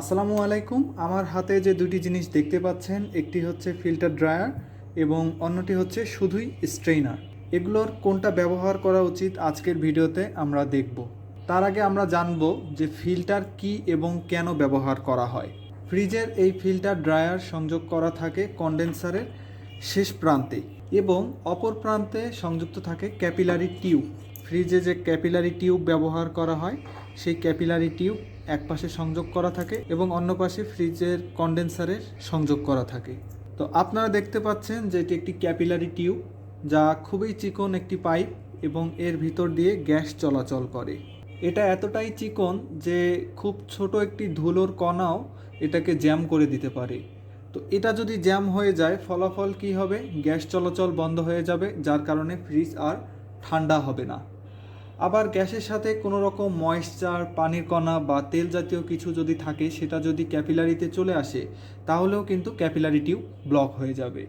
আসসালামু আলাইকুম। আমার হাতে যে দুটি জিনিস দেখতে পাচ্ছেন, একটি হচ্ছে ফিল্টার ড্রায়ার এবং অন্যটি হচ্ছে শুধুই স্ট্রেইনার। এগুলোর কোনটা ব্যবহার করা উচিত আজকের ভিডিওতে আমরা দেখব। তার আগে আমরা জানব যে ফিল্টার কি এবং কেন ব্যবহার করা হয়। ফ্রিজের এই ফিল্টার ড্রায়ার সংযোগ করা থাকে কন্ডেন্সারের শেষ প্রান্তে এবং অপর প্রান্তে সংযুক্ত থাকে ক্যাপিলারি টিউব। ফ্রিজে যে ক্যাপিলারি টিউব ব্যবহার করা হয়, সেই ক্যাপিলারি টিউব এক পাশে সংযোগ করা থাকে এবং অন্য পাশে ফ্রিজের কন্ডেন্সারের সংযোগ করা থাকে। তো আপনারা দেখতে পাচ্ছেন যে এটি একটি ক্যাপিলারি টিউব, যা খুবই চিকন একটি পাইপ এবং এর ভিতর দিয়ে গ্যাস চলাচল করে। এটা এতটাই চিকন যে খুব ছোট একটি ধুলোর কণাও এটাকে জ্যাম করে দিতে পারে। তো এটা যদি জ্যাম হয়ে যায়, ফলাফল কি হবে? গ্যাস চলাচল বন্ধ হয়ে যাবে, যার কারণে ফ্রিজ আর ঠান্ডা হবে না। আবার গ্যাসের সাথে কোনো রকম ময়েশ্চার, পানির কণা বা তেল জাতীয় কিছু যদি থাকে, সেটা যদি ক্যাপিলারিতে চলে আসে, তাহলেও কিন্তু ক্যাপিলারি টিউব ব্লক হয়ে যাবে।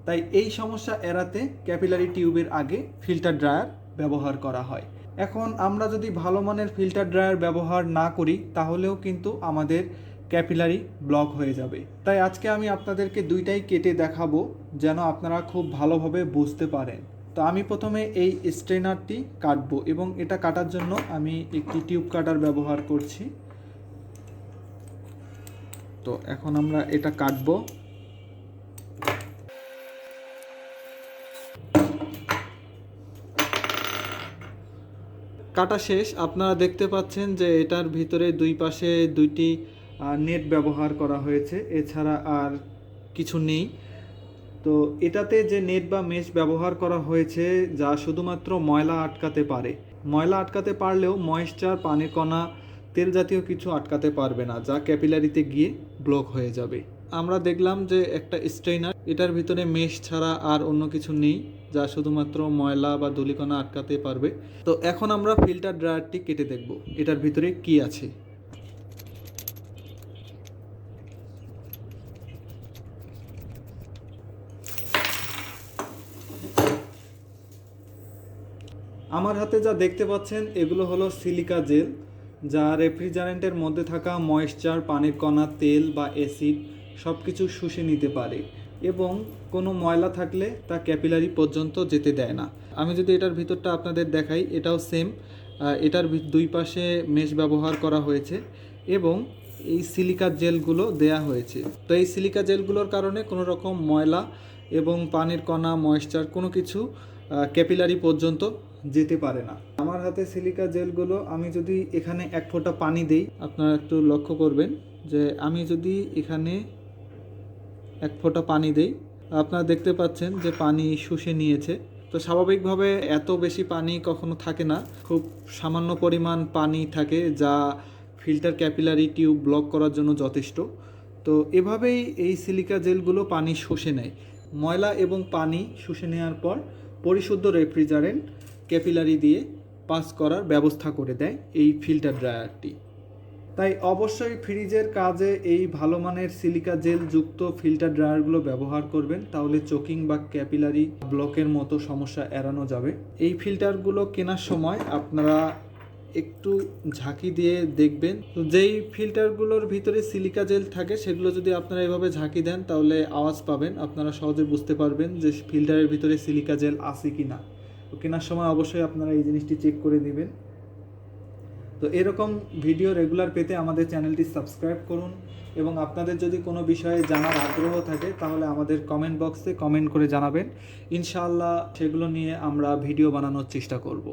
তাই এই সমস্যা এড়াতে ক্যাপিলারি টিউবের আগে ফিল্টার ড্রায়ার ব্যবহার করা হয়। এখন আমরা যদি ভালো মানের ফিল্টার ড্রায়ার ব্যবহার না করি, তাহলেও কিন্তু আমাদের ক্যাপিলারি ব্লক হয়ে যাবে। তাই আজকে আমি আপনাদেরকে দুইটাই কেটে দেখাবো, যেন আপনারা খুব ভালোভাবে বুঝতে পারেন। তো আমি প্রথমে এই স্ট্রেনারটি কাটবো এবং এটা কাটার জন্য আমি একটি টিউব কাটার ব্যবহার করছি। তো এখন আমরা এটা কাটবো। কাটা শেষ। আপনারা দেখতে পাচ্ছেন যে এটার ভিতরে দুই পাশে দুইটি নেট ব্যবহার করা হয়েছে, এছাড়া আর কিছু নেই। তো এটাতে যে নেট বা মেশ ব্যবহার করা হয়েছে, যা শুধুমাত্র ময়লা আটকাতে পারে। ময়লা আটকাতে পারলেও ময়েশ্চার, পানির কণা, তেল জাতীয় কিছু আটকাতে পারবে না, যা ক্যাপিলারিতে গিয়ে ব্লক হয়ে যাবে। আমরা দেখলাম যে একটা স্ট্রেইনার, এটার ভিতরে মেশ ছাড়া আর অন্য কিছু নেই, যা শুধুমাত্র ময়লা বা ধূলিকণা আটকাতে পারবে। তো এখন আমরা ফিল্টার ড্রায়ারটি কেটে দেখব এটার ভিতরে কি আছে। আমার হাতে যা দেখতে পাচ্ছেন, এগুলো হলো সিলিকা জেল, যা রেফ্রিজারেন্টের মধ্যে থাকা ময়েশ্চার, পানির কণা, তেল বা অ্যাসিড সব কিছু শুষে নিতে পারে এবং কোনো ময়লা থাকলে তা ক্যাপিলারি পর্যন্ত যেতে দেয় না। আমি যদি এটার ভিতরটা আপনাদের দেখাই, এটাও সেম। এটার দুই পাশে মেশ ব্যবহার করা হয়েছে এবং এই সিলিকা জেলগুলো দেয়া হয়েছে। তো এই সিলিকা জেলগুলোর কারণে কোনো রকম ময়লা এবং পানির কণা, ময়েশ্চার কোনো কিছু ক্যাপিলারি পর্যন্ত যেতে পারে না। আমার হাতে সিলিকা জেলগুলো, আমি যদি এখানে এক ফোঁটা পানি দেই, আপনারা একটু লক্ষ্য করবেন যে আমি যদি এখানে এক ফোঁটা পানি দেই, আপনারা দেখতে পাচ্ছেন যে পানি শুষে নিয়েছে। তো স্বাভাবিকভাবে এত বেশি পানি কখনো থাকে না, খুব সামান্য পরিমাণ পানি থাকে, যা ফিল্টার ক্যাপিলারি টিউব ব্লক করার জন্য যথেষ্ট। তো এভাবেই এই সিলিকা জেলগুলো পানি শুষে নেয়। ময়লা এবং পানি শুষে নেওয়ার পর পরিশুদ্ধ রেফ্রিজারেন্ট ক্যাপিলারি দিয়ে পাস করার ব্যবস্থা করে দেয় এই ফিল্টার ড্রায়ারটি। তাই অবশ্যই ফ্রিজের কাজে এই ভালো মানের সিলিকা জেল যুক্ত ফিল্টার ড্রায়ারগুলো ব্যবহার করবেন, তাহলে চোকিং বা ক্যাপিলারি ব্লকের মতো সমস্যা এড়ানো যাবে। এই ফিল্টারগুলো কেনার সময় আপনারা একটু ঝাঁকি দিয়ে দেখবেন। তো যেই ফিল্টারগুলোর ভিতরে সিলিকা জেল থাকে, সেগুলো যদি আপনারা এভাবে ঝাঁকি দেন, তাহলে আওয়াজ পাবেন, আপনারা সহজে বুঝতে পারবেন যে ফিল্টারের ভিতরে সিলিকা জেল আছে কি না। তো কেনার সময় অবশ্যই আপনারা এই জিনিসটি চেক করে দিবেন। তো এরকম ভিডিও রেগুলার পেতে আমাদের চ্যানেলটি সাবস্ক্রাইব করুন এবং আপনাদের যদি কোনো বিষয়ে জানার আগ্রহ থাকে, তাহলে আমাদের কমেন্ট বক্সে কমেন্ট করে জানাবেন। ইনশাআল্লাহ সেগুলো নিয়ে আমরা ভিডিও বানানোর চেষ্টা করব।